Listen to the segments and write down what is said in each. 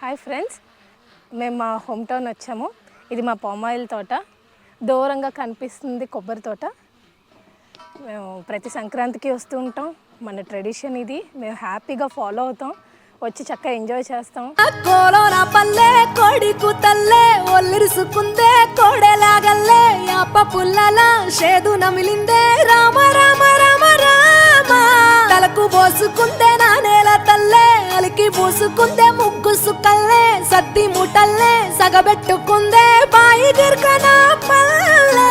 Hi friends, మేము మా home town వచ్చాము. ఇది మా పామాయిల్ తోట. దూరంగా కనిపిస్తుంది కొబ్బరి తోట. మేము ప్రతి సంక్రాంతికి వస్తూ ఉంటాం. మన ట్రెడిషన్ ఇది. మేము హ్యాపీగా ఫాలో అవుతాం. వచ్చి చక్కగా ఎంజాయ్ చేస్తాం. కోలోనా పల్లె కోడి కూతల్లే ఒల్లిరుసుకుందే కోడెలాగల్లే యాప పుల్లల షేదు నమిలిందే రామ రామ రామ రామ తలకు పోసుకుందే నా నేల తల్లే అలికి పూసుకుందే ముగ్గు సుక్కల్లే సద్ది ముటల్లే సగబెట్టుకుందే బాయి గిర్కన పల్లె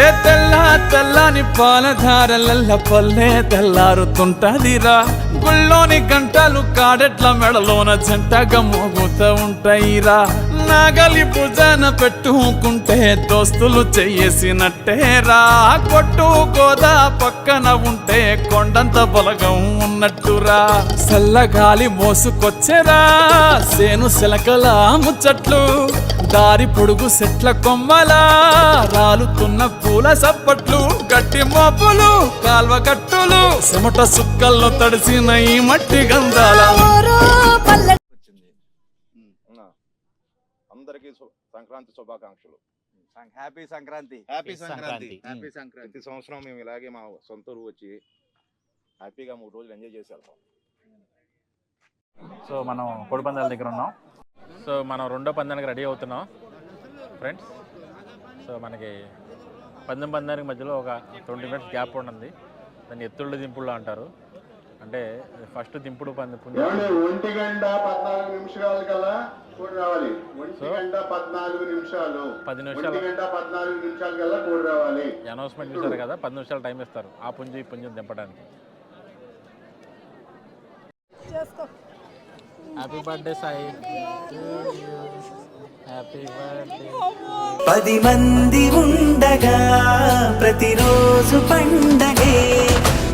ఏ తెల్ల తెల్లని పాలధారలల్ల పల్లె తెల్లారుతుంటదిరా. గుళ్ళోని గంటలు కాడెట్ల మెడలోన జంటగా మోగుతూ ఉంటాయిరా. నాగలి భుజాన పెట్టుకుంటే దోస్తులు చెయ్యేసినట్టేరా. కొట్టు గోదా పక్కన ఉంటే కొండంత బలగం ఉన్నట్టురా. చల్లగాలి మోసుకొచ్చెరా సేను శిలకల ముచ్చట్లు. దారి పొడుగు సెట్ల కొమ్మలా రాలుతున్న పూల సప్పట్లు. గట్టి మోపులు కాల్వ కట్టులు చెమట సుక్కల్లో తడిసిన ఈ మట్టి గంధాల. అందరికీ సంక్రాంతి శుభాకాంక్షలు. Happy Sankranti. Happy Sankranti. Happy Sankranti. ప్రతి సంవత్సరం మేము ఇలాగే మా సొంత ఊరు వచ్చి హ్యాపీగా 3 రోజులు ఎంజాయ్ చేసి వెళ్తాం. సో మనం కోడిపందాల దగ్గర ఉన్నాం. సో మనం రెండో పందానికి రెడీ అవుతున్నాం ఫ్రెండ్స్. సో మనకి పందానికి మధ్యలో ఒక 20 మినిట్స్ గ్యాప్ ఉంటుంది. దాన్ని ఎత్తుళ్ళ దింపుళ్ళు అంటారు. అంటే ఫస్ట్ దింపుడు 1 గంట 14 నిమిషాలు కల్లా కోడి రావాలి. 1 గంట 14 నిమిషాలు 10 నిమిషాలు 1 గంట 14 నిమిషాలు కల్లా కోడి రావాలి. అనౌన్స్మెంట్ చూసారు కదా, 10 నిమిషాలు టైం ఇస్తారు ఆ పుంజు ఈ పుంజుని దింపడానికి. Happy birthday Sai. Happy birthday. 10 మంది ఉండగా ప్రతిరోజు పండగే.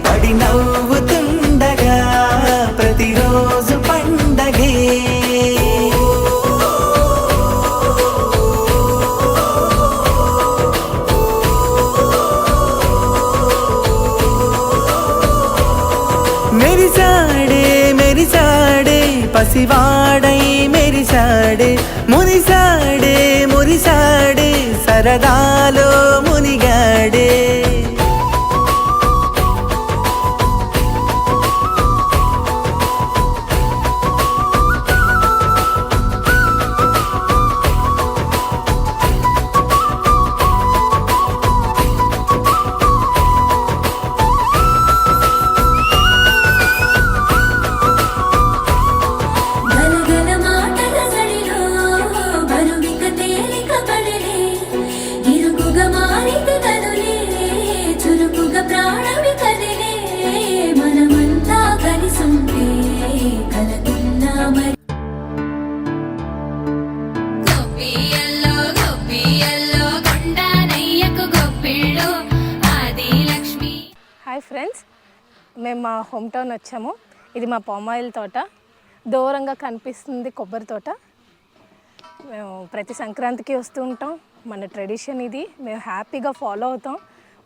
పడి నవ్వుతుండగా ప్రతిరోజు పండగే. మెరిసాడే మెరిసాడే పసివాడై మెరిసాడే. మురిసాడే మురిసాడే సరదాలో మునిగాడే. హాయ్ ఫ్రెండ్స్, మేము మా హోమ్ టౌన్ వచ్చాము. ఇది మా పామాయిల్ తోట. దూరంగా కనిపిస్తుంది కొబ్బరి తోట. మేము ప్రతి సంక్రాంతికి వస్తూ ఉంటాం. మన ట్రెడిషన్ ఇది. మేము హ్యాపీగా ఫాలో అవుతాం.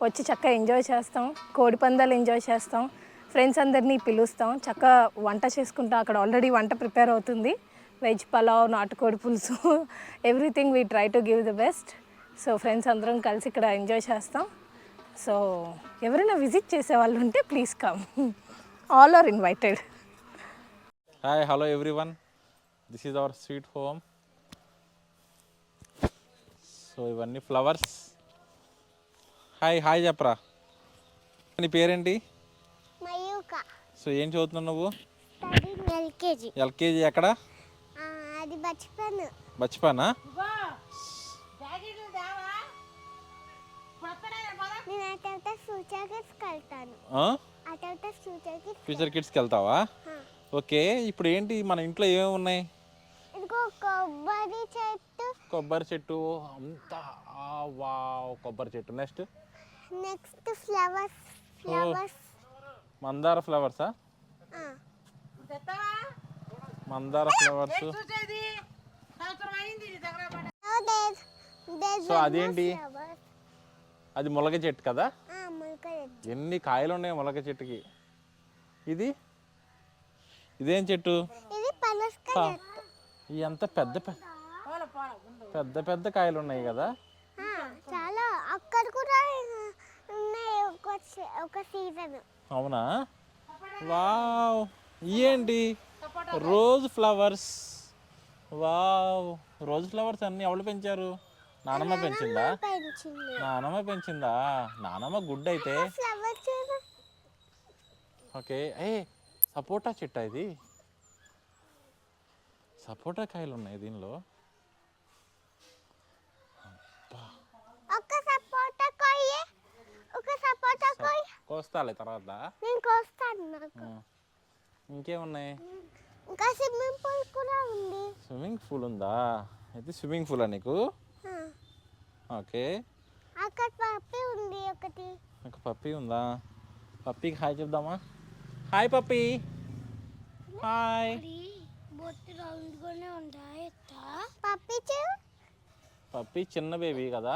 వచ్చి చక్కగా ఎంజాయ్ చేస్తాం. కోడిపందాలు ఎంజాయ్ చేస్తాం. ఫ్రెండ్స్ అందరినీ పిలుస్తాం. చక్కగా వంట చేసుకుంటాం. అక్కడ ఆల్రెడీ వంట ప్రిపేర్ అవుతుంది. వెజ్ పలావ్, నాటుకోడి పులుసు, everything we try to give the best. So friends అందరం కలిసి ఇక్కడ ఎంజాయ్ చేస్తాం. సో ఎవరైనా విజిట్ చేసే వాళ్ళు ఉంటే please come. All are invited. Hi, hello everyone. This is our sweet home. So ఇవన్నీ ఫ్లవర్స్. హాయ్ హాయ్ చెప్పరా. నీ పేరేంటి? మయూక. సో ఏం చదువుతున్నావు నువ్వు? ఎల్కేజీ. ఎల్కేజీ ఎక్కడ? అది బచ్పన్. బచ్పనా? ఫ్యూచర్ కిడ్స్కి వెళ్తావా? ఓకే. ఇప్పుడు ఏంటి మన ఇంట్లో ఏమేమి ఉన్నాయి? కొబ్బరి చెట్టు అంతా. వావ్, కొబ్బరి చెట్టు. Next flowers. మందార ఫ్లవర్సా? మందార ఫ్లవర్స్. సో అదేంటి? అది ములగ చెట్టు కదా? ఎన్ని కాయలు ఉన్నాయి ములగ చెట్టుకి? ఇది ఇదేం చెట్టు? ఇది పనసకాయ చెట్టు. ఇవి అంత పెద్ద పెద్ద పెద్ద కాయలు ఉన్నాయి కదా. చాలా అక్కడ కూడా ఉన్నాయి ఒక సీజన్. అవునా? వావ్, ఇవేంటి? Rose flowers. Wow, rose flowers అన్నీ ఎవరు పెంచారు? నానమ్మ పెంచిందా? పెంచింది. నానమ్మ పెంచిందా? నానమ్మ గుడ్ అయితే. ఫ్లవర్ చూడు. ఓకే. సపోటా చెట్టా ఇది? సపోటా కాయలు ఉన్నాయి దీనిలో. ఒక సపోటా కాయ, ఒక సపోటా కాయ. కోస్తాలే తర్వాత. నేను కోస్తాను. నాకు ఇంకేమున్నాయి? ఇంకా స్విమ్మింగ్ పూల్ కూడా ఉంది. స్విమ్మింగ్ పూల్ ఉందా? అయితే స్విమ్మింగ్ పూలా నీకు? ఓకే. అక్కడ పప్పి ఉంది ఒకటి. ఒక పప్పి ఉందా? పప్పికి హాయ్ చెప్దామా? హాయ్ పప్పి. హాయ్. బొట్టు రౌండ్ గానే ఉంటాయి. పప్పి చూడు. పప్పి చిన్న బేబీ కదా.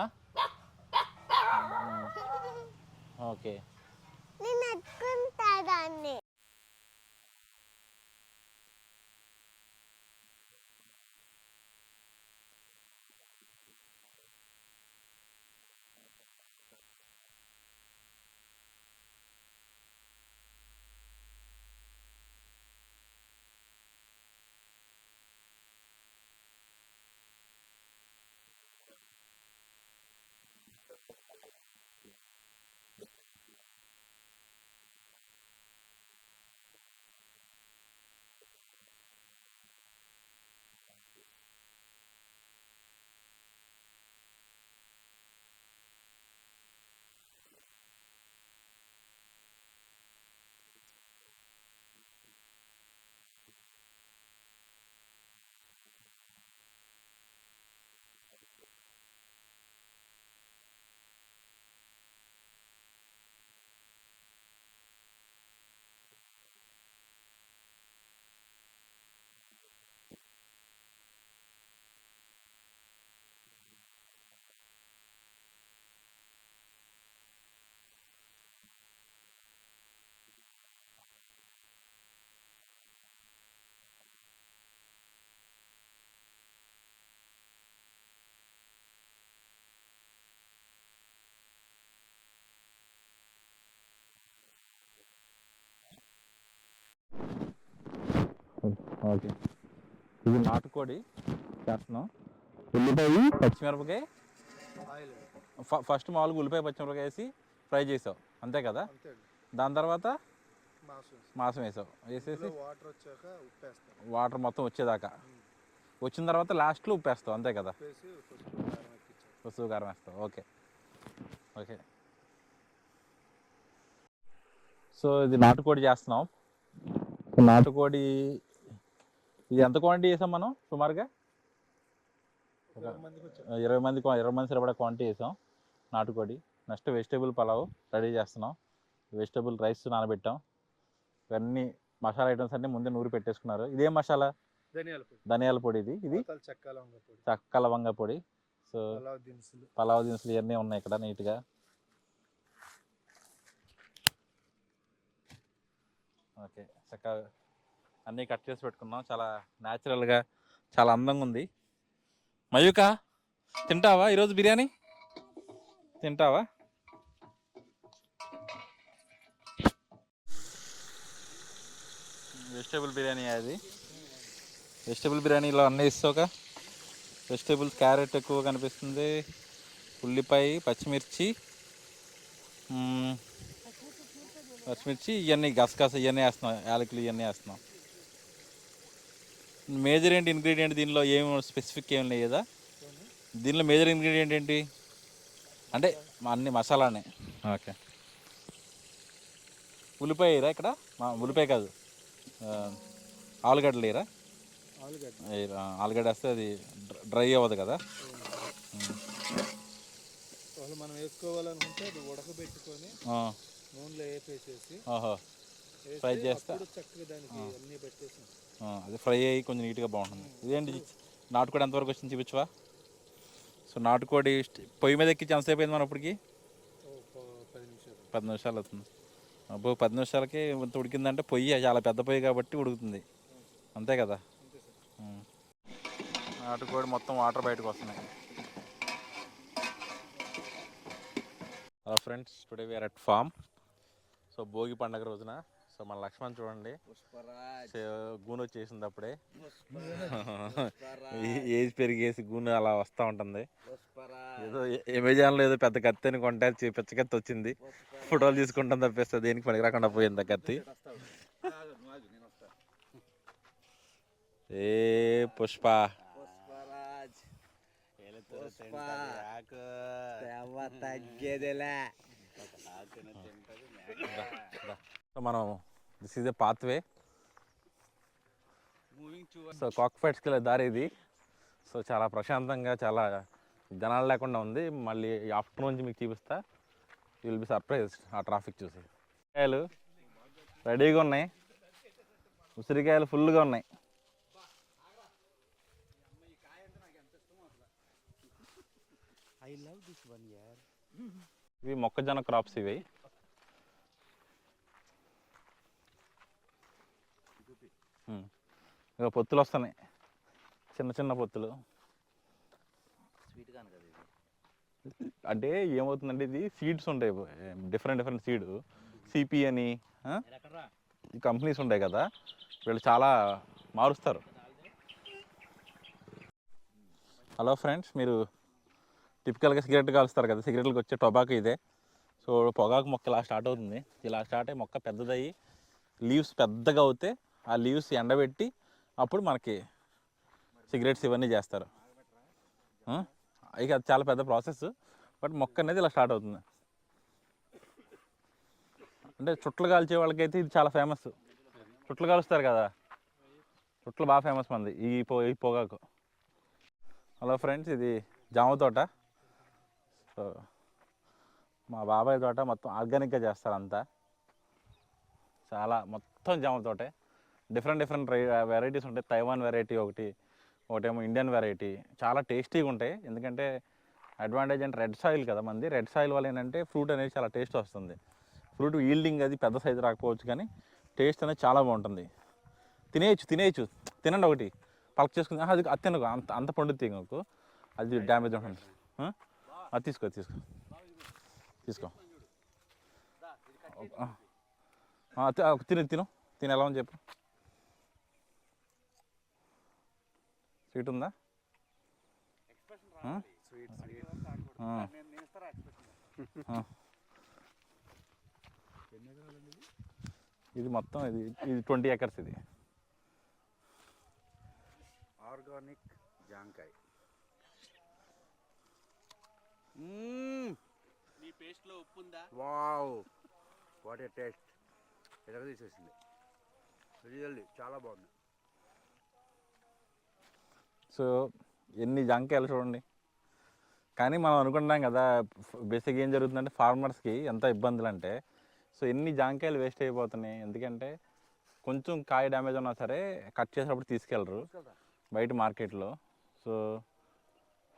ఓకే. నేను ఎత్తుకుంటా దాన్ని. ఓకే. ఇది నాటుకోడి చేస్తున్నాం. ఉల్లిపాయ పచ్చిమిరపకాయ, ఫస్ట్ మామూలుగా ఉల్లిపాయ పచ్చిమిరపకాయ వేసి ఫ్రై చేసావు అంతే కదా. దాని తర్వాత మాంసం వేసావు. వేసేసి వాటర్ మొత్తం వచ్చేదాకా, వచ్చిన తర్వాత లాస్ట్లో ఉప్పు వేస్తావు అంతే కదా. పసుపు కారం వేస్తావు. Okay okay. సో ఇది నాటుకోడి చేస్తున్నాం. నాటుకోడి ఇది ఎంత క్వాంటిటీ వేసాం మనం? సుమారుగా 20 మంది సరిపడా క్వాంటిటీ వేసాం నాటుకోడి. నెక్స్ట్ వెజిటేబుల్ పలావ్ రెడీ చేస్తున్నాం. వెజిటేబుల్ రైస్ నానబెట్టాం. ఇవన్నీ మసాలా ఐటమ్స్ అన్నీ ముందే నూరి పెట్టేసుకున్నారు. ఇదేం మసాలా? ధనియాల పొడి. ఇది చెక్క లవంగ పొడి. సో పలావ్ దినుసులు ఇవన్నీ ఉన్నాయి ఇక్కడ నీట్గా. ఓకే, చక్కగా అన్నీ కట్ చేసి పెట్టుకున్నాం. చాలా న్యాచురల్గా చాలా అందంగా ఉంది. మయూక, తింటావా ఈరోజు బిర్యానీ? తింటావా? వెజిటేబుల్ బిర్యానీ అది. వెజిటేబుల్ బిర్యానీలో అన్నీ ఇస్తావుక. వెజిటేబుల్స్ క్యారెట్ ఎక్కువ కనిపిస్తుంది, ఉల్లిపాయ, పచ్చిమిర్చి ఇవన్నీ గసగస ఇవన్నీ వేస్తున్నాం, యాలకులు ఇవన్నీ వేస్తున్నాం. మేజర్ ఏంటి ఇంగ్రీడియంట్ దీనిలో? ఏం స్పెసిఫిక్ ఏం లేదా దీనిలో? మేజర్ ఇంగ్రీడియంట్ ఏంటి అంటే అన్ని మసాలానే. ఓకే. ఉల్లిపాయ వేయరా ఇక్కడ? ఉల్లిపాయ కాదు, ఆలుగడ్డలు వేయరా? ఆలుగడ్డ వేస్తే అది డ్రై అవ్వదు కదా. మనం వేసుకోవాలనుకుంటే అది ఉడకబెట్టుకొని నూనెలో వేపేసేసి ఫ్రై చేస్తా. చక్కగా దానికి అన్నీ పెట్టేసి అది ఫ్రై అయ్యి కొంచెం నీట్గా బాగుంటుంది. ఇదేంటి నాటుకోడి ఎంతవరకు వచ్చింది చూపించవా? సో నాటుకోడి పొయ్యి మీద ఎక్కించి ఎంతసేపు అయింది మనం? ఇప్పటికి 10 నిమిషాలు అవుతుంది. అబ్బో 10 నిమిషాలకి ఇంత ఉడికిందంటే పొయ్యి చాలా పెద్ద పొయ్యి కాబట్టి ఉడుకుతుంది అంతే కదా. నాటుకోడి మొత్తం వాటర్ బయటకు వస్తున్నాయి. Hello friends, today we are at farm. So Bhogi పండగ రోజున సో మన లక్ష్మణ్ చూడండి గూను వచ్చేసింది అప్పుడే. ఏజ్ పెరిగేసి గూను అలా వస్తూ ఉంటుంది. ఏదో అమెజాన్లో ఏదో పెద్ద కత్తి అని కొంటే పిచ్చ కత్తి వచ్చింది. ఫోటోలు తీసుకుంటాం తప్పిస్తే దేనికి పనికి రాకుండా పోయింది ఆ కత్తి. ఏ పుష్ప మనం this is a pathway. So కాక్ఫైట్స్కి వెళ్ళే దారి ఇది. సో చాలా ప్రశాంతంగా చాలా జనాలు లేకుండా ఉంది. మళ్ళీ ఆఫ్టర్నూన్ నుంచి మీకు చూపిస్తా. యూ విల్ బి సర్ప్రైజ్డ్ ఆ ట్రాఫిక్ చూసి. ఉసిరికాయలు రెడీగా ఉన్నాయి, ఉసిరికాయలు ఫుల్గా ఉన్నాయి. ఇవి మొక్కజొన్న క్రాప్స్ ఇవి. ఇక పొత్తులు వస్తున్నాయి, చిన్న చిన్న పొత్తులు. అంటే ఏమవుతుందంటే ఇది సీడ్స్ ఉంటాయి, డిఫరెంట్ సీడ్, సిపి అని కంపెనీస్ ఉంటాయి కదా, వీళ్ళు చాలా మారుస్తారు. హలో ఫ్రెండ్స్, మీరు టిపికల్గా సిగరెట్ కాలుస్తారు కదా, సిగరెట్లకు వచ్చే టొబాకో ఇదే. సో పొగాకు మొక్క ఇలా స్టార్ట్ అవుతుంది. ఇలా స్టార్ట్ అయ్యి మొక్క పెద్దదయ్యి లీవ్స్ పెద్దగా అవుతే ఆ లీవ్స్ ఎండబెట్టి అప్పుడు మనకి సిగరెట్స్ ఇవన్నీ చేస్తారు. ఇక అది చాలా పెద్ద ప్రాసెస్. బట్ మొక్క అనేది ఇలా స్టార్ట్ అవుతుంది. అంటే చుట్టలు కాల్చే వాళ్ళకైతే ఇది చాలా ఫేమస్. చుట్టలు కాలుస్తారు కదా, చుట్టలు బాగా ఫేమస్ మంది ఈ పొగాకు. హలో ఫ్రెండ్స్, ఇది జామ తోట. సో మా బాబాయ్ తోట మొత్తం ఆర్గానిక్గా చేస్తారు అంతా. చాలా మొత్తం జామ తోటే. డిఫరెంట్ వెరైటీస్ ఉంటాయి. తైవాన్ వెరైటీ ఒకటేమో ఇండియన్ వెరైటీ. చాలా టేస్టీగా ఉంటాయి. ఎందుకంటే అడ్వాంటేజ్ అంటే రెడ్ సాయిల్ కదా మంది. రెడ్ సాయిల్ వల్ల ఏంటంటే ఫ్రూట్ అనేది చాలా టేస్ట్ వస్తుంది. ఫ్రూట్ ఈల్డింగ్ అది పెద్ద సైజు రాకపోవచ్చు, కానీ టేస్ట్ అనేది చాలా బాగుంటుంది. తినేయచ్చు. తినండి ఒకటి పలక చేసుకుని. అది తినకు, అంత పండు తినకు, అది డ్యామేజ్ ఉంటుంది. అది తీసుకో తిను ఎలా ఉంది చెప్పు. స్వీట్ ఉందా? ఇది మొత్తం ఇది 20 acres. ఇది ఆర్గానిక్ జాంకాయ. నీ పేస్ట్లో ఉప్పు ఉందా? Wow, what a taste. ఎలాగ తీసేసింది, రియల్లీ చాలా బాగుంది. సో ఎన్ని జాంకాయలు చూడండి. కానీ మనం అనుకుంటాం కదా, బేసిక్గా ఏం జరుగుతుందంటే ఫార్మర్స్కి ఎంత ఇబ్బందులు అంటే, సో ఎన్ని జాంకాయలు వేస్ట్ అయిపోతున్నాయి. ఎందుకంటే కొంచెం కాయ డ్యామేజ్ ఉన్నా సరే కట్ చేసేటప్పుడు తీసుకెళ్ళరు బయట మార్కెట్లో. సో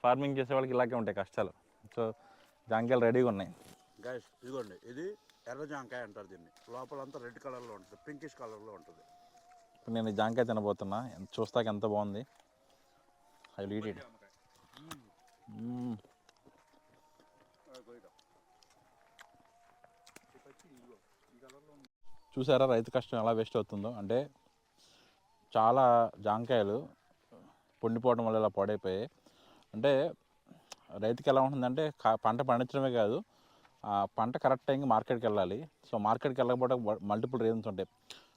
ఫార్మింగ్ చేసే వాళ్ళకి ఇలాగే ఉంటాయి కష్టాలు. సో జాంకాయలు రెడీగా ఉన్నాయి. గైస్ ఇదిగోండి, ఇది ఎర్ర జాంకాయ అంటారు దీన్ని. లోపలంతా రెడ్ కలర్లో ఉంటుంది, పింకిష్ కలర్లో ఉంటుంది. ఇప్పుడు నేను జాంకాయ తినబోతున్నా. చూస్తాక ఎంత బాగుంది. I will eat it. చూసారా రైతు కష్టం ఎలా వేస్ట్ అవుతుందో. అంటే చాలా జాంకాయలు పొండిపోవడం వల్ల ఇలా పాడైపోయాయి. అంటే రైతుకి ఎలా ఉంటుందంటే పంట పండించడమే కాదు, ఆ పంట కరెక్ట్ టైంకి మార్కెట్కి వెళ్ళాలి. సో మార్కెట్కి వెళ్ళకపోవడం మల్టిపుల్ రీజన్స్ ఉంటాయి.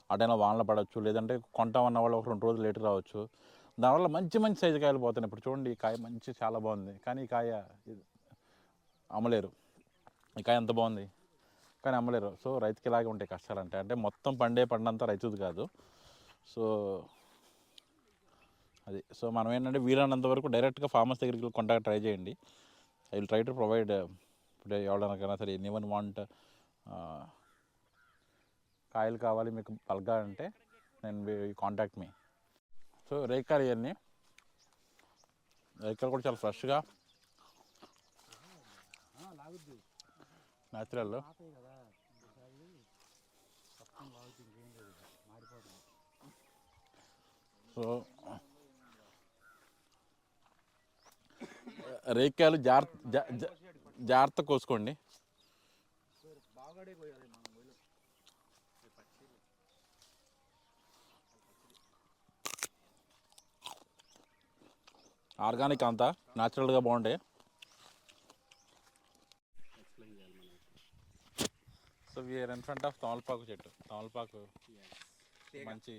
ఆ టైంలో వానలు పడవచ్చు, లేదంటే కొంటామన్న వాళ్ళు 1-2 రోజులు లేట్ రావచ్చు. దానివల్ల మంచి సైజు కాయలు పోతున్నాయి. ఇప్పుడు చూడండి, ఈ కాయ చాలా బాగుంది, కానీ ఈ కాయ అమ్మలేరు. ఈ కాయ ఎంత బాగుంది కానీ అమ్మలేరు. సో రైతుకి ఇలాగే ఉంటాయి కష్టాలు. అంటే మొత్తం పండంతా రైతుది కాదు. సో అది. సో మనం ఏంటంటే వీలైనంత వరకు డైరెక్ట్గా ఫార్మర్స్ దగ్గరికి కాంటాక్ట్ ట్రై చేయండి. I will try to provide. ఇప్పుడు ఎవరికైనా సరే ఎనీవన్ వాంట్ కాయలు కావాలి మీకు బల్క్గా అంటే నేను కాంటాక్ట్ మీ. సో రేకాయలు ఇవన్నీ రేకాయలు కూడా చాలా ఫ్రెష్గా న్యాచురల్. సో రేక్కాయలు జాగ్రత్త కోసుకోండి. ఆర్గానిక్ అంతా న్యాచురల్గా బాగుంటాయి. So we are in front of తమలపాకు చెట్టు. తమలపాకు మంచి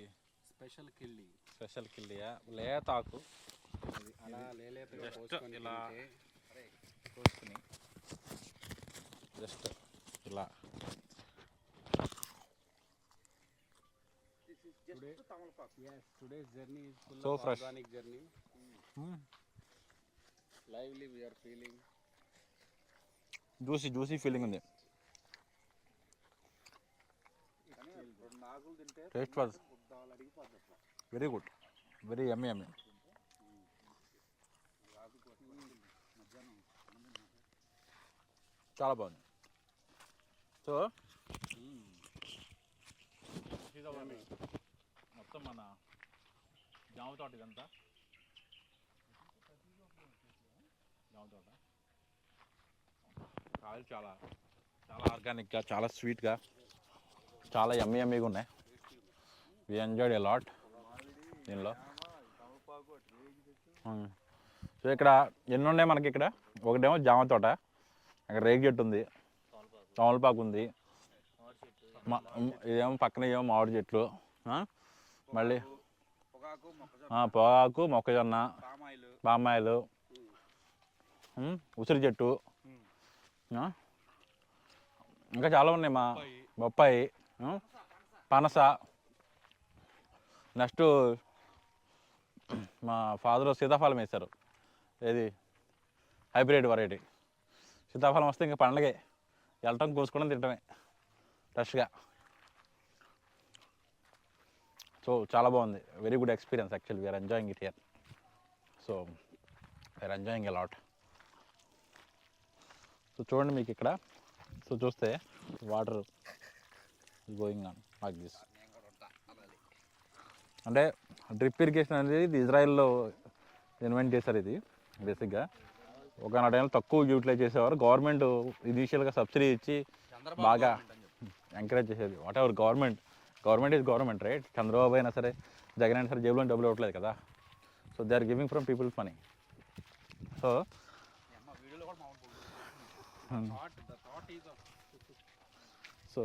స్పెషల్ కిల్లియా లేత ఆకు జస్ట్ ఇలా కోసుకుని జస్ట్ ఇలా సో ఫ్రెష్ జ్యూసీ ఫీలింగ్ ఉంది. Taste was very good, very యమ్మీ. చాలా బాగుంది. సో మొత్తం మన జామ తోట ఇదంతా. జామ తోట కాయలు చాలా చాలా ఆర్గానిక్గా, చాలా స్వీట్గా, చాలా యమ్మీగా ఉన్నాయి. వి ఎంజాయ్డ్ ఎ లాట్ దీనిలో. సో ఇక్కడ ఎన్ని ఉన్నాయి మనకి? ఇక్కడ ఒకటేమో జామ తోట, అక్కడ రేగి చెట్టు ఉంది, తమలపాకు ఉంది, ఇదేమో పక్కన ఏమో మామిడి చెట్లు, మళ్ళీ పొగాకు, మొక్కజొన్న, బామ్మాయిలు, ఉసిరి చెట్టు, ఇంకా చాలా ఉన్నాయి. మా బొప్పాయి, పనస, నెక్స్ట్ మా ఫాదర్ సీతాఫలం వేశారు. ఏది హైబ్రిడ్ వెరైటీ సీతాఫలం వస్తే ఇంకా పండగే, వెళ్ళటం కోసుకోవడం తింటమే ఫ్రెష్గా. సో చాలా బాగుంది, very good experience. Actually we are enjoying it here. So we are enjoying a lot. So చూడండి మీకు ఇక్కడ, సో చూస్తే water going on like this. అంటే డ్రిప్ ఇరిగేషన్ అనేది ఇది ఇజ్రాయెల్లో ఇన్వెంట్ చేశారు. ఇది బేసిక్గా ఒక టైంలో తక్కువ యూటిలైజ్ చేసేవారు. గవర్నమెంట్ ఇనీషియల్గా సబ్సిడీ ఇచ్చి బాగా ఎంకరేజ్ చేసేది. Whatever government is government, right? Chandrababu అయినా సరే, జగన్ అయినా సరే జేబులో డబ్బులు ఇవ్వట్లేదు కదా. So they are giving from people's money. So so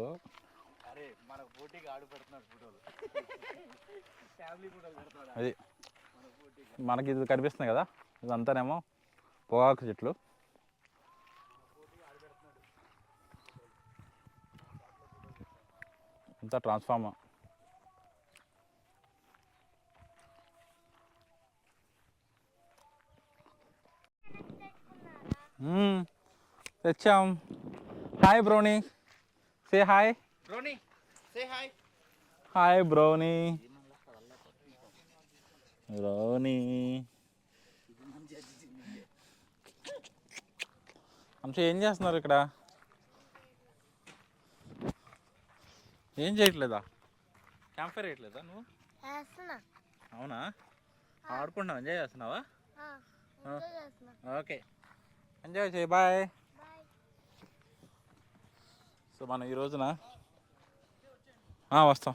అది మనకి ఇది కనిపిస్తుంది కదా, ఇదంతానేమో పొగాకు చెట్లు. అంతా ట్రాన్స్ఫార్మర్. తెచ్చాం. Hi Brony, say hi. Brony, say hi. Hi Brony. Brony అంశ ఏం చేస్తున్నారు ఇక్కడ? ఏం చేయట్లేదా? క్యాంప్ ఫైర్ చేయట్లేదా నువ్వు? అవునా, ఆడుకుంటున్నావు, ఎంజాయ్ చేస్తున్నావా? ఓకే, ఎంజాయ్ చేయి, బాయ్. సో మనం ఈ రోజున వస్తాం,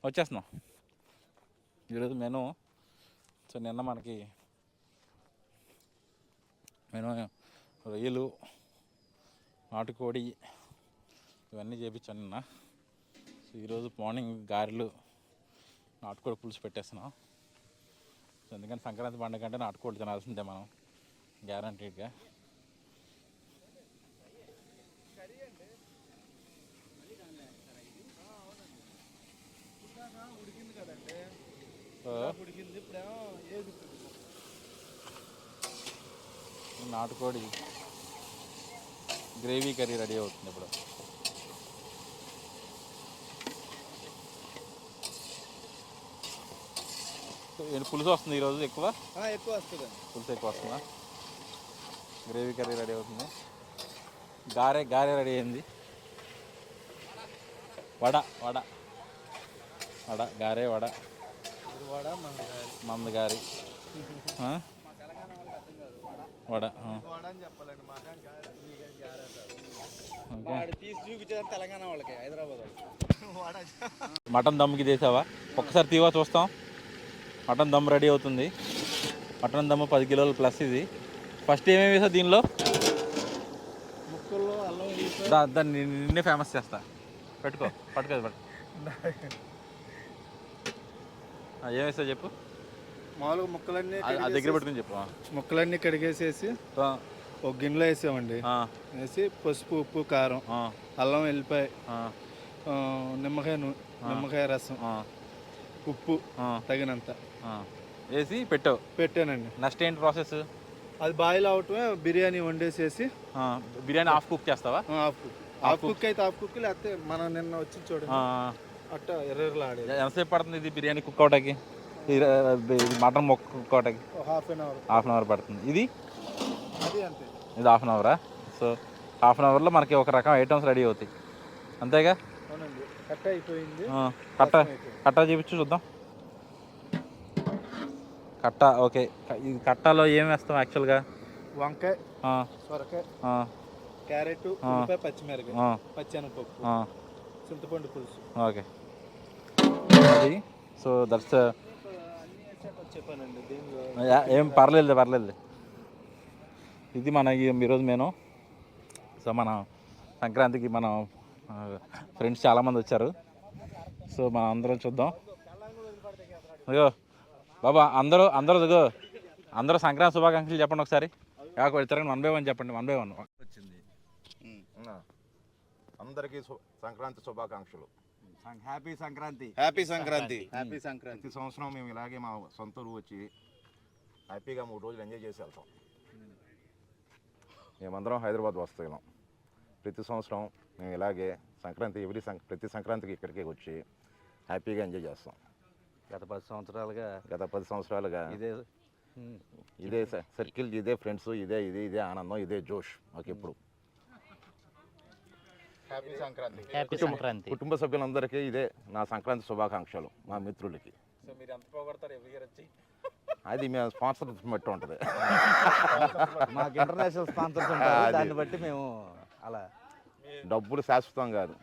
వచ్చేస్తున్నాం. ఈరోజు మెను. సో నిన్న మనకి మెను రొయ్యలు, నాటుకోడి ఇవన్నీ చేయించాను నిన్న. సో ఈరోజు మార్నింగ్ గారెలు, నాటుకోడి పులుసు పెట్టేస్తున్నాం. సో ఎందుకంటే సంక్రాంతి పండుగ అంటే నాటుకోడి తినాల్సిందే మనం, గ్యారంటీడ్గా. నాటుకోడి గ్రేవీ కర్రీ రెడీ అవుతుంది ఇప్పుడు. పులుసు వస్తుంది ఈరోజు ఎక్కువ వస్తుంది. పులుసు ఎక్కువ వస్తుందా? గ్రేవీ కర్రీ రెడీ అవుతుంది. గారె రెడీ అయింది. వడ వడ గారే వడ మంద గారి వడ తీసి చూపించేది తెలంగాణ వాళ్ళకి, హైదరాబాద్ మటన్ దమ్కి తీసావా? ఒక్కసారి తీవా చూస్తాం. మటన్ దమ్ రెడీ అవుతుంది. మటన్ దమ్ 10 కిలోలు ప్లస్. ఇది ఫస్ట్ ఏమేమి వేసావు దీనిలో? ముక్కల్లో అల్లం దాన్ని నిన్నే ఫేమస్ చేస్తా. పట్టుకో ఏం వేసావు చెప్పు. మామూలుగా ముక్కలన్నీ దగ్గర పెట్టుకుని చెప్పు. ముక్కలన్నీ కడిగేసేసి ఒక గిన్నెలో వేసామండి. వేసి పసుపు, ఉప్పు, కారం, అల్లం, వెల్లిపాయ, నిమ్మకాయ రసం, ఉప్పు తగినంత వేసి పెట్టానండి. నెక్స్ట్ ఏంటి ప్రాసెస్? అది బాయిల్ అవటమే. బిర్యానీ వండేసేసి బిర్యానీ హాఫ్ కుక్ చేస్తావా? హాఫ్ కుక్ అయితే హాఫ్ కుక్, లేకపోతే మనం నిన్న వచ్చి చూడండి అట్ట ఎర్రలాడేది. ఎంతసేపు పడుతుంది ఇది బిర్యానీ కుక్ అవటానికి? మటన్ మొక్క కుక్ అవటానికి హాఫ్ అన్ అవర్ పడుతుంది. ఇది అంతే. ఇది హాఫ్ అన్ అవరా? సో హాఫ్ అన్ అవర్లో మనకి ఒక రకం ఐటమ్స్ రెడీ అవుతాయి, అంతేగా? అవునండి. కట్ట అయిపోయింది. కట్ట చూపించు చూద్దాం. కట్ట ఓకే. ఈ కట్టలో ఏం వేస్తాం యాక్చువల్గా? వంకాయ, సొరకాయ, క్యారెట్, ఉల్లిపాయ, పచ్చిమిరపకాయ, పచ్చెనగపప్పు, చింతపండు పులుసు. ఓకే అది. సో దట్స్ చెప్పానండి. ఏం పర్లేదు. ఇది మన ఈరోజు మెనూ. సో మన సంక్రాంతికి మన ఫ్రెండ్స్ చాలామంది వచ్చారు. సో మనం అందరం చూద్దాం. అయ్యో బాబా, అందరూ దిగో. అందరూ సంక్రాంతి శుభాకాంక్షలు చెప్పండి ఒకసారి. వెళ్తారని 1 by 1 చెప్పండి. 1 by 1 వచ్చింది. అందరికీ సంక్రాంతి శుభాకాంక్షలు. హ్యాపీ సంక్రాంతి. ప్రతి సంవత్సరం మేము ఇలాగే మా సొంత ఊరు వచ్చి హ్యాపీగా 3 రోజులు ఎంజాయ్ చేసి వెళ్తాం. మేమందరం హైదరాబాద్ వస్తున్నాం. ప్రతి సంవత్సరం మేము ఇలాగే ప్రతి సంక్రాంతికి ఇక్కడికే వచ్చి హ్యాపీగా ఎంజాయ్ చేస్తాం. గత 10 సంవత్సరాలుగా ఇదే సర్కిల్, ఇదే ఫ్రెండ్స్, ఇదే ఆనందం, ఇదే జోష్ మాకు ఎప్పుడు. హ్యాపీ సంక్రాంతి. కుటుంబ సభ్యులందరికీ ఇదే నా సంక్రాంతి శుభాకాంక్షలు. మా మిత్రులకి సో మీరు ఎంత పోగొడతారు ఎవ్రీ ఇయర్ వచ్చి? అది మేము స్పాన్సర్ బట్టి ఉంటుంది. మాకు ఇంటర్నేషనల్ స్పాన్సర్స్ ఉంటారు, దాన్ని బట్టి మేము అలా. డబ్బులు శాశ్వతం కాదు.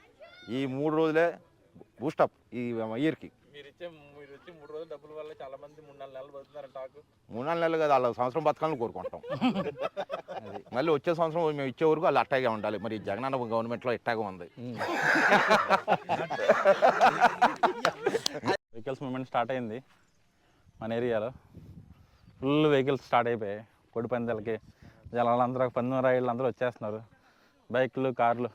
ఈ 3 రోజులే బూస్టప్ ఈ ఇయర్కి. మీరు వచ్చి 3 రోజులు డబ్బుల వల్ల చాలా మంది 3-4 నెలలు బతుకుతారంట. 3-4 నెలలు కాదు, వాళ్ళ సంవత్సరం బతకాలని కోరుకుంటాం. మళ్ళీ వచ్చే సంవత్సరం మేము ఇచ్చే వరకు వాళ్ళు అట్టాగే ఉండాలి. మరి జగనన్న గవర్నమెంట్లో ఇట్టాగే ఉంది. వెహికల్స్ మూమెంట్ స్టార్ట్ అయింది మన ఏరియాలో. ఫుల్ వెహికల్స్ స్టార్ట్ అయిపోయాయి. కోడి పందాలకి జనాలందరూ, పందెం రాయిళ్ళు అందరూ వచ్చేస్తున్నారు. బైక్లు, కార్లు.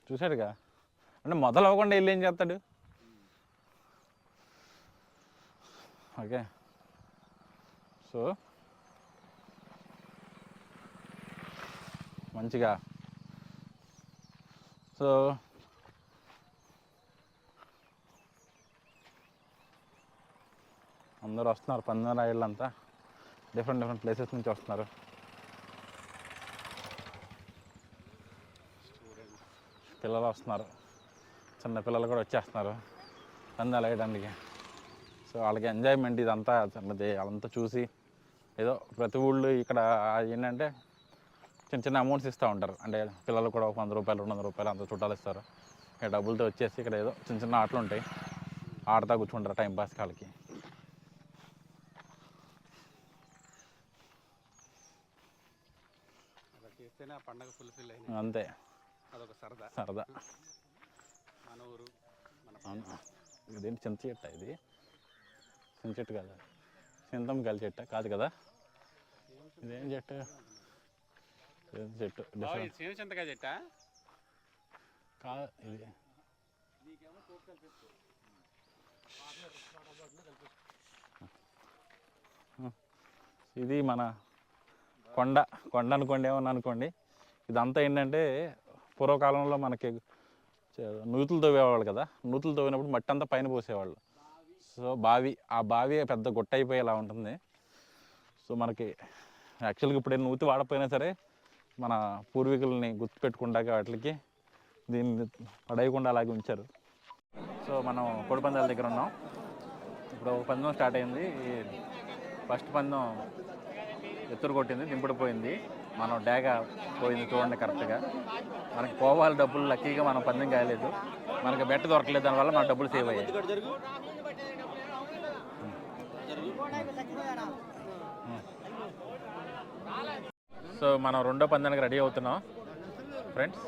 చూశాడుగా, అంటే మొదలు అవ్వకుండా వెళ్ళి ఏం చేస్తాడు? ఓకే. సో మంచిగా అందరూ వస్తున్నారు. పందెం రాయిళ్ళంతా డిఫరెంట్ ప్లేసెస్ నుంచి వస్తున్నారు. పిల్లలు వస్తున్నారు, చిన్న పిల్లలు కూడా వచ్చేస్తున్నారు పందాలు వేయడానికి. సో వాళ్ళకి ఎంజాయ్మెంట్ ఇదంతా. వాళ్ళంతా చూసి ఏదో ప్రతి ఊళ్ళు ఇక్కడ ఏంటంటే చిన్న అమౌంట్స్ ఇస్తూ ఉంటారు. అంటే పిల్లలు కూడా 100 రూపాయలు 200 రూపాయలు అంత చుట్టాలు ఇస్తారు. ఇక డబ్బులతో వచ్చేసి ఇక్కడ ఏదో చిన్న ఆటలు ఉంటాయి, ఆడుతూ కూర్చుంటారు టైంపాస్ వాళ్ళకి. పండగ ఫుల్ఫిల్ అయింది అంతే. అదొక సరదా. మన ఊరు, ఇదేంటి చింత చెట్ట? ఇది చింత చెట్టు కదా, చింతమ్మకాయల చెట్ట కాదు కదా? ఇదేం చెట్టు? చెట్టు చింతకాయ చెట్ట కాదు ఇది. ఇది మన కొండ అనుకోండి, ఏమన్నా అనుకోండి. ఇదంతా ఏంటంటే పూర్వకాలంలో మనకి నూతులు తవ్వేవాళ్ళు కదా. నూతులు తవ్వినప్పుడు మట్టి అంతా పైన పోసేవాళ్ళు. సో ఆ బావి పెద్ద గుట్ట అయిపోయేలా ఉంటుంది. సో మనకి యాక్చువల్గా ఇప్పుడు నూతి వాడకపోయినా సరే మన పూర్వీకులని గుర్తుపెట్టుకుంటాక వాటికి దీన్ని పడేయకుండా అలాగే ఉంచారు. సో మనం కోడిపందాల దగ్గర ఉన్నాం. ఇప్పుడు ఒక పందెం స్టార్ట్ అయింది. ఫస్ట్ పందెం ఎత్తురు కొట్టింది, దింపుడు పోయింది. మనం డాగ పోయింది చూడండి కరెక్ట్గా. మనకి పోవాలి డబ్బులు, లక్కీగా మనం పందెం కాయలేదు, మనకి బెట్ట దొరకలేదు, దానివల్ల మన డబ్బులు సేవ్ అయ్యాయి. సో మనం రెండో పందానికి రెడీ అవుతున్నాం ఫ్రెండ్స్.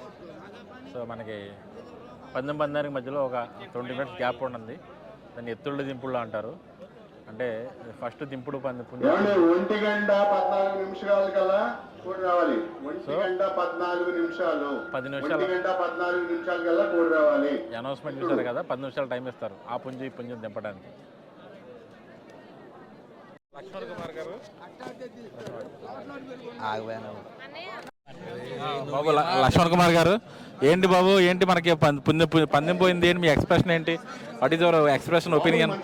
సో మనకి పందానికి మధ్యలో ఒక 20 minutes గ్యాప్ ఉంటుంది. దాన్ని ఎత్తుళ్ళు దింపుళ్ళు అంటారు. అంటే ఫస్ట్ దింపుడు ఏమండి, 1:14 కల్లా కోడి రావాలి. 1:14 10 నిమిషాలు కల్లా కోడి రావాలి. అనౌన్స్మెంట్ చూసారు కదా, 10 నిమిషాలు టైం ఇస్తారు ఆ పుంజు ఈ పుంజుని దింపడానికి. లక్ష్మణ్ కుమార్ గారు బాబు, లక్ష్మణ్ కుమార్ గారు ఏంటి బాబు, ఏంటి మనకి పందెం పోయింది, ఏంటి మీ ఎక్స్ప్రెషన్ ఏంటి? What is your expression, opinion?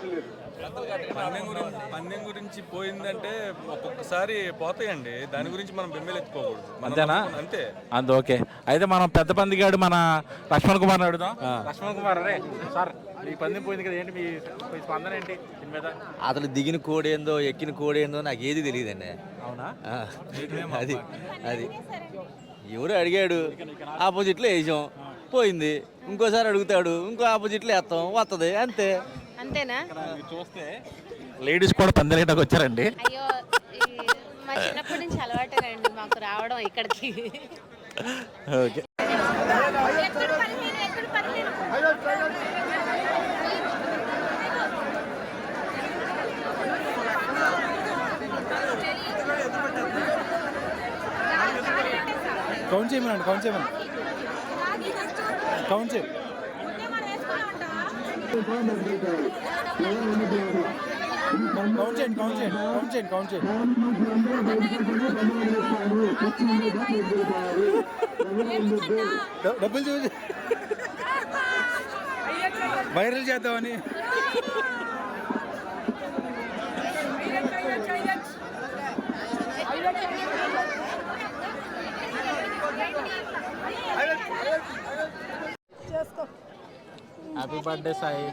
పందెం గురించి పోయిందంటే ఒక్కొక్కసారి పోతాయండి, దాని గురించి మనం బెంబేలెత్తుకోకూడదు. అంతేనా? అంతే. ఓకే. అయితే మనం పెద్ద పందిగాడు మన లక్ష్మణ్ కుమార్ అడుగుదాం. లక్ష్మణ్ కుమార్, అరే సార్, మీ పందెం పోయింది కదా, ఏంటి మీ స్పందన ఏంటి దీని మీద? అసలు దిగిన కోడి ఏందో ఎక్కిన కోడి ఏందో నాకు ఏది తెలియదండి. అవునా? అది అది ఎవరు అడిగాడు, ఆపోజిట్లో వేసాం, పోయింది. ఇంకోసారి అడుగుతాడు, ఇంకో ఆపోజిట్లో వేస్తాం, వస్తుంది, అంతే. అంతేనా? చూస్తే లేడీస్ కూడా పందెలేటకు వచ్చారండి. అయ్యో, మా చిన్నప్పటి నుంచి అలవాటేనండి మాకు రావడం ఇక్కడికి. ఓకే. కౌంట్ చేయమనండి, కౌంట్ చేయమని, కౌంట్ చేయి. కౌంట్ చేయండి, కౌంట్ చేయండి, కౌంట్ చేయండి, కౌంట్ చేయండి. డబ్బులు చూసి వైరల్ చేద్దామని. Happy birthday Sai.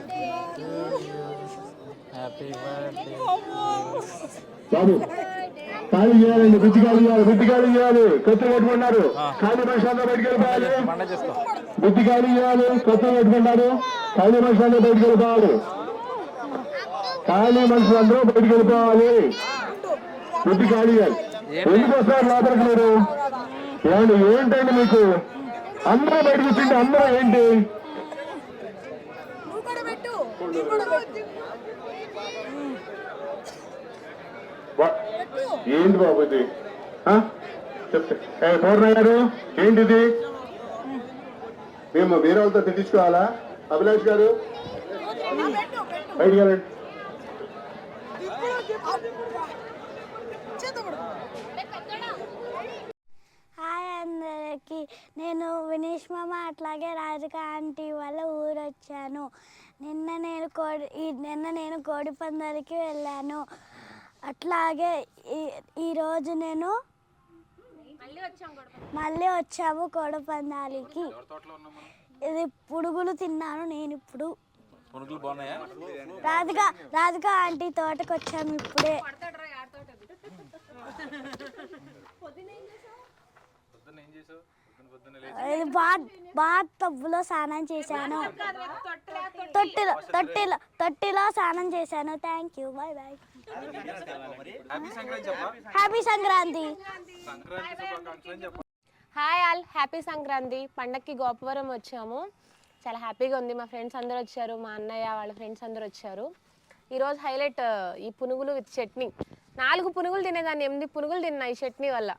Happy birthday. బాబు ఖాళీ చేయాలండి, బుద్ధి ఖాళీ చేయాలి, బుద్ధి ఖాళీ చేయాలి. కత్తులు పెట్టుకున్నారు, ఖాళీ మనుషులంతా బయటికి వెళ్ళిపోవాలి. బుద్ధి ఖాళీ చేయాలి, కత్తులు పెట్టుకుంటారు, ఖాళీ మనుషులంతా బయటికి వెళ్ళిపోవాలి. ఖాళీ మనుషులందరూ బయటికి వెళ్ళిపోవాలి, బుద్ధి ఖాళీ చేయాలి. ఎందుకు వస్తారు లోపలికి మీరు? ఏమండి, ఏంటండి మీకు? అందరూ బయటకు వచ్చింది, అందరూ ఏంటి? ఏంటి బాబు ఇది? చెప్తే పూర్ణ గారు, ఏంటిది? మేము వేరే వాళ్ళతో తెచ్చుకోవాలా? అభిలాష్ గారు బయటికి వెళ్ళండి. హాయ్ అందరికి, నేను వినీష్ మామ అట్లాగే రాధిక ఆంటీ వాళ్ళ ఊరు వచ్చాను. నిన్న నేను కోడి పందాలకి వెళ్ళాను. అట్లాగే ఈరోజు నేను మళ్ళీ వచ్చాము కోడి పందాలకి. ఇది పురుగులు తిన్నాను నేను ఇప్పుడు. రాధిక ఆంటీ తోటకు వచ్చాము ఇప్పుడే. బాత్ టబ్బులో స్నానం చేశాను, తొట్టిలో స్నానం చేశాను. Thank you, bye bye. Happy Sankranti. Hi all, happy Sankranti. పండక్కి గోపవరం వచ్చాము, చాలా హ్యాపీగా ఉంది. మా ఫ్రెండ్స్ అందరూ వచ్చారు, మా అన్నయ్య వాళ్ళ ఫ్రెండ్స్ అందరూ వచ్చారు. ఈరోజు హైలైట్ ఈ పునుగులు విత్ చట్నీ. 4 పునుగులు తినేదాన్ని, 8 పునుగులు తిన్నా ఈ చట్నీ వల్ల.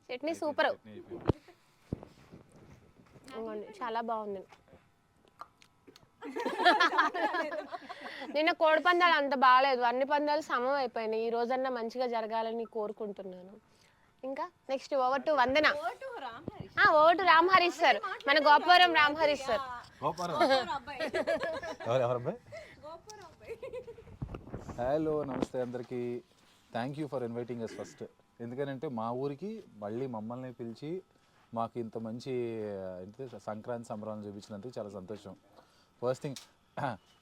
చట్నీ సూపర్, చాలా బాగుంది. నిన్న కోడి పందాలు అంత బాగాలేదు, అన్ని పందాలు సమం అయిపోయినాయి. ఈ రోజన్నా మంచిగా జరగాలని కోరుకుంటున్నాను. ఇంకా నెక్స్ట్ ఓవర్ టు వందన. ఓటు రామ్హరి సార్, మన గోపవరం రామ్హరి సార్. హలో, నమస్తే అందరికీ. Thank you for inviting us first. ఎందుకంటే మా ఊరికి మళ్ళీ మమ్మల్ని పిలిచి మాకు ఇంత మంచి సంక్రాంతి సంబరాలను చూపించినందుకు చాలా సంతోషం. ఫస్ట్ థింగ్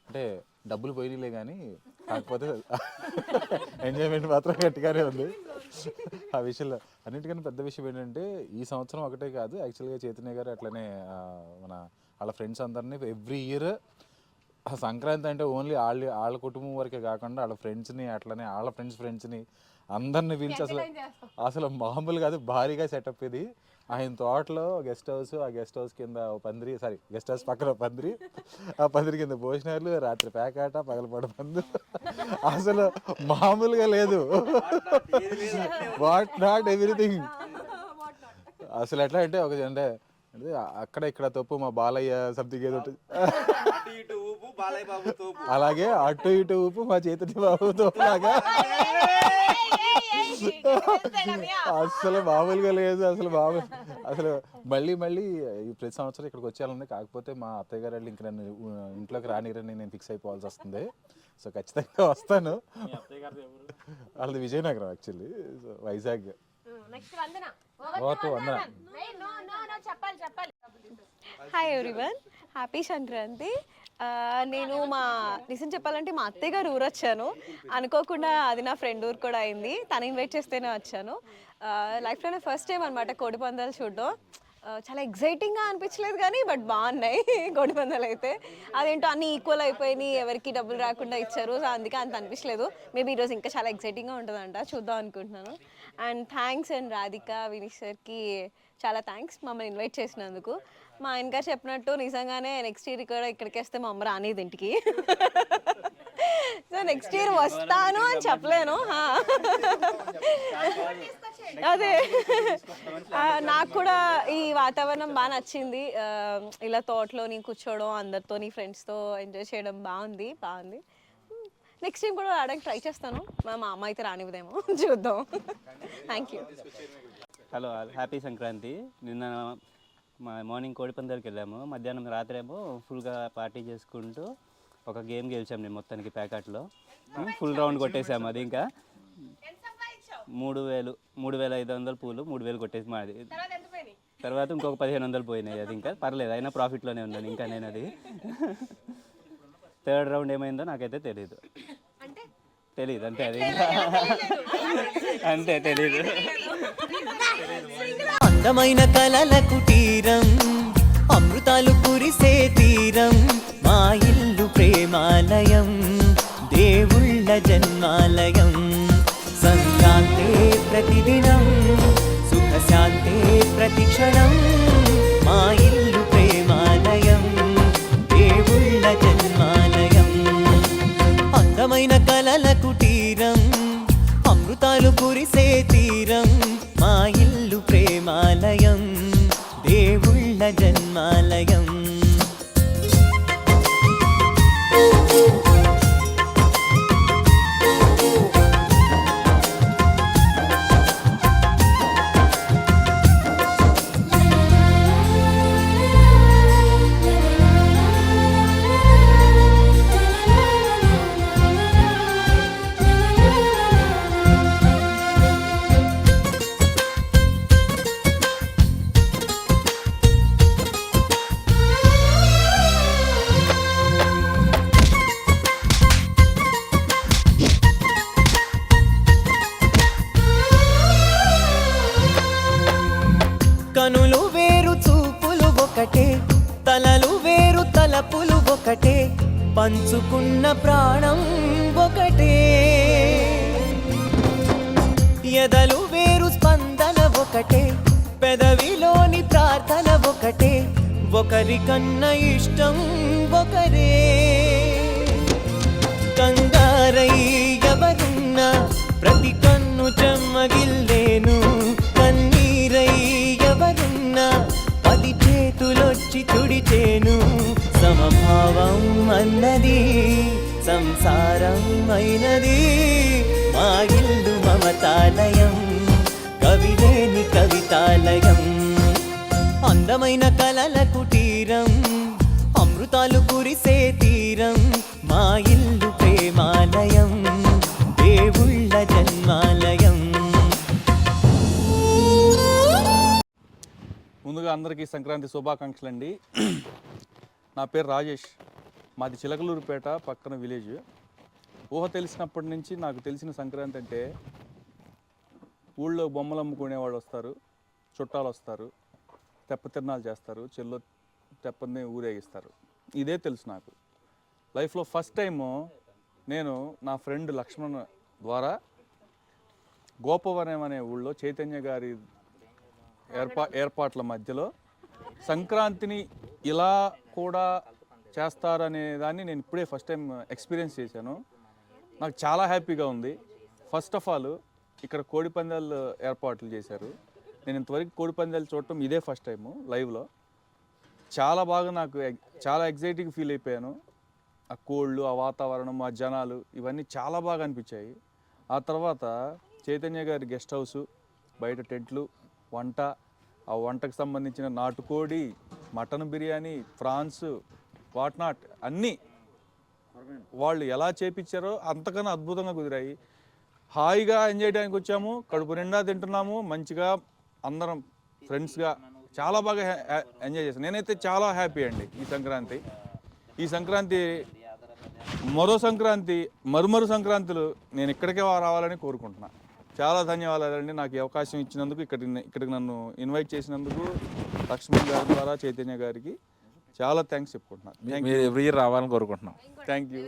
అంటే డబ్బులు పోయినాయిలే కానీ కాకపోతే ఎంజాయ్మెంట్ మాత్రం గట్టిగానే ఉంది. ఆ విషయంలో అన్నిటికన్నా పెద్ద విషయం ఏంటంటే ఈ సంవత్సరం ఒకటే కాదు, యాక్చువల్గా చైతన్య గారు అట్లనే వాళ్ళ ఫ్రెండ్స్ అందరినీ ఎవ్రీ ఇయర్ సంక్రాంతి అంటే ఓన్లీ వాళ్ళ కుటుంబం వరకే కాకుండా వాళ్ళ ఫ్రెండ్స్ని అట్లనే వాళ్ళ ఫ్రెండ్స్ని అందరిని పిలిచి అసలు మామూలు కాదు, భారీగా సెటప్ ఇది. ఆయన తోటలో గెస్ట్ హౌస్, ఆ గెస్ట్ హౌస్ కింద పందిరి, గెస్ట్ హౌస్ పక్కన పందిరి, ఆ పందిరి కింద భోజనాలు, రాత్రి పేకాట, పగలపాట పందు, అసలు మామూలుగా లేదు. What not everything. అసలు ఎట్లా అంటే అంటే అక్కడ ఇక్కడ తప్పు మా బాలయ్య సంథింగ్ ఏదో అలాగే అటు ఇటు ఊపు మా చైతన్య బాబు తోపులాగా అసలు మామూలుగా లేదు. అసలు మళ్ళీ ఈ ప్రతి సంవత్సరం ఇక్కడికి వచ్చేయాలండి. కాకపోతే మా అత్తయ్య గారు ఇంక నన్ను ఇంట్లోకి రానిరని నేను ఫిక్స్ అయిపోవాల్సి వస్తుంది. సో ఖచ్చితంగా వస్తాను. వాళ్ళది Vizianagaram actually, so Vizag. Hi everyone, happy Sankranti. నేను నిజం చెప్పాలంటే మా అత్తయ్య గారు ఊరు వచ్చాను. అనుకోకుండా అది నా ఫ్రెండ్ ఊరు కూడా అయింది. తను ఇన్వైట్ చేస్తేనే వచ్చాను. లైఫ్లోనే ఫస్ట్ టైం అనమాట కోడి పందాలు చూడడం. చాలా ఎగ్జైటింగ్గా అనిపించలేదు కానీ బట్ బాగున్నాయి కోడి పందాలు అయితే. అదేంటో అన్నీ ఈక్వల్ అయిపోయినాయి, ఎవరికి డబ్బులు రాకుండా ఇచ్చారు. సో అందుకే అంత అనిపించలేదు. మేబీ ఈరోజు ఇంకా చాలా ఎగ్జైటింగ్గా ఉంటుందంట, చూద్దాం అనుకుంటున్నాను. And thanks and Radhika, Vineesh సార్కి చాలా థ్యాంక్స్ మమ్మల్ని ఇన్వైట్ చేసినందుకు. మా ఆయన గారు చెప్పినట్టు నిజంగానే నెక్స్ట్ ఇయర్ కూడా ఇక్కడికి వస్తే మా అమ్మ రానిది ఇంటికి. సో నెక్స్ట్ ఇయర్ వస్తాను అని చెప్పలేను. అదే నాకు కూడా ఈ వాతావరణం బాగా నచ్చింది. ఇలా తోటలోని కూర్చోవడం, అందరితో ఫ్రెండ్స్తో ఎంజాయ్ చేయడం బాగుంది. నెక్స్ట్ టైం కూడా రావడానికి ట్రై చేస్తాను. మా అమ్మ అయితే రానివ్వదేమో, చూద్దాం. Thank you. Hello, happy Sankranti. నిన్న మార్నింగ్ కోడిపందాలకు వెళ్ళాము, మధ్యాహ్నం రాత్రి ఏమో ఫుల్గా పార్టీ చేసుకుంటూ ఒక గేమ్ గెలిచాము. నేను మొత్తానికి ప్యాకెట్లో ఫుల్ రౌండ్ కొట్టేసాము. అది ఇంకా 3,500 పూలు 3,000 కొట్టేసి మాది. తర్వాత ఇంకొక 1,500 పోయినాయి. అది ఇంకా పర్లేదు, అయినా ప్రాఫిట్లోనే ఉన్నాను ఇంకా నేను. అది థర్డ్ రౌండ్ ఏమైందో నాకైతే తెలీదు అంతే. అది అంతే తెలీదు. అందమైన కలల కుటీరం, అమృతాలు కురిసే తీరం, మా ఇల్లు ప్రేమాలయం, దేవుళ్ళ జన్మాలయం. సంక్రాంతే ప్రతిదినం, సుఖశాంతే ప్రతిక్షణం, మా ఇల్లు ప్రేమాలయం, దేవుళ్ళ జన్మాలయం. అందమైన కలల కుటీరం, అమృతాలు కురిసే తీరం, మా ఇల్లు ప్రేమాలయం, దేవుళ్ళ జన్మాలయం. కనులు వేరు చూపులు ఒకటే, తలలు వేరు తలపులు ఒకటే, పంచుకున్న ప్రాణం ఒకటే. ఎదలు వేరు స్పందన ఒకటే, పెదవిలోని ప్రార్థన ఒకటే, ఒకరికన్నా ఇష్టం ఒకరే. కంగారై ఎవరున్నా ప్రతి కన్ను చెమ్మగిల్లేను, కన్నీరై ఎవరున్నా 10 చేతులొచ్చి తుడిచేను. సమభావం అన్నది సంసారం అయినది, మా ఇల్లు మమతాలయం, కవిలేని కవితాలయం. అందమైన కలల కుటీరం, అమృతాలు కురిసే తీరం, మా ఇల్లు ప్రేమాలయం, దేవుళ్ళ జన్మాలయం. అందరికీ సంక్రాంతి శుభాకాంక్షలు అండి. నా పేరు రాజేష్, మాది చిలకలూరుపేట పక్కన విలేజ్. ఊహ తెలిసినప్పటి నుంచి నాకు తెలిసిన సంక్రాంతి అంటే ఊళ్ళో బొమ్మలు అమ్ముకునే వాళ్ళు వస్తారు, చుట్టాలు వస్తారు, తెప్ప తిరణాలు చేస్తారు, చెల్లో తెప్పని ఊరేగిస్తారు. ఇదే తెలుసు నాకు. లైఫ్లో ఫస్ట్ టైము నేను నా ఫ్రెండ్ లక్ష్మణ్ ద్వారా గోపవరం అనే ఊళ్ళో చైతన్య గారి ఏర్పాట్ల మధ్యలో సంక్రాంతిని ఇలా కూడా చేస్తారనే దాన్ని నేను ఇప్పుడే ఫస్ట్ టైం ఎక్స్పీరియన్స్ చేశాను. నాకు చాలా హ్యాపీగా ఉంది. ఫస్ట్ ఆఫ్ ఆల్ ఇక్కడ కోడిపందాలు ఏర్పాట్లు చేశారు. నేను ఇంతవరకు కోడిపందాలు చూడటం ఇదే ఫస్ట్ టైము లైవ్లో. చాలా బాగా నాకు చాలా ఎగ్జైటింగ్ ఫీల్ అయిపోయాను. ఆ కోళ్ళు, ఆ వాతావరణం, ఆ జనాలు ఇవన్నీ చాలా బాగా అనిపించాయి. ఆ తర్వాత చైతన్య గారి గెస్ట్ హౌసు, బయట టెంట్లు, వంట, ఆ వంటకు సంబంధించిన నాటుకోడి, మటన్ బిర్యానీ, ఫ్రాన్స్, వాట్నాట్ అన్నీ వాళ్ళు ఎలా చేపించారో అంతకన్నా అద్భుతంగా కుదిరాయి. హాయిగా ఎంజాయ్ చేయడానికి వచ్చాము, కడుపు నిండా తింటున్నాము, మంచిగా అందరం ఫ్రెండ్స్గా చాలా బాగా ఎంజాయ్ చేశాను. నేనైతే చాలా హ్యాపీ అండి ఈ సంక్రాంతి మరో సంక్రాంతి మరుమరు సంక్రాంతులు నేను ఇక్కడికే రావాలని కోరుకుంటున్నాను. చాలా ధన్యవాదాలండి నాకు ఈ అవకాశం ఇచ్చినందుకు, ఇక్కడికి నన్ను ఇన్వైట్ చేసినందుకు లక్ష్మణ్ గారి ద్వారా చైతన్య గారికి చాలా థ్యాంక్స్ చెప్పుకుంటున్నాను. మీరు ఎవ్రీ ఇయర్ రావాలని కోరుకుంటున్నాం. Thank you.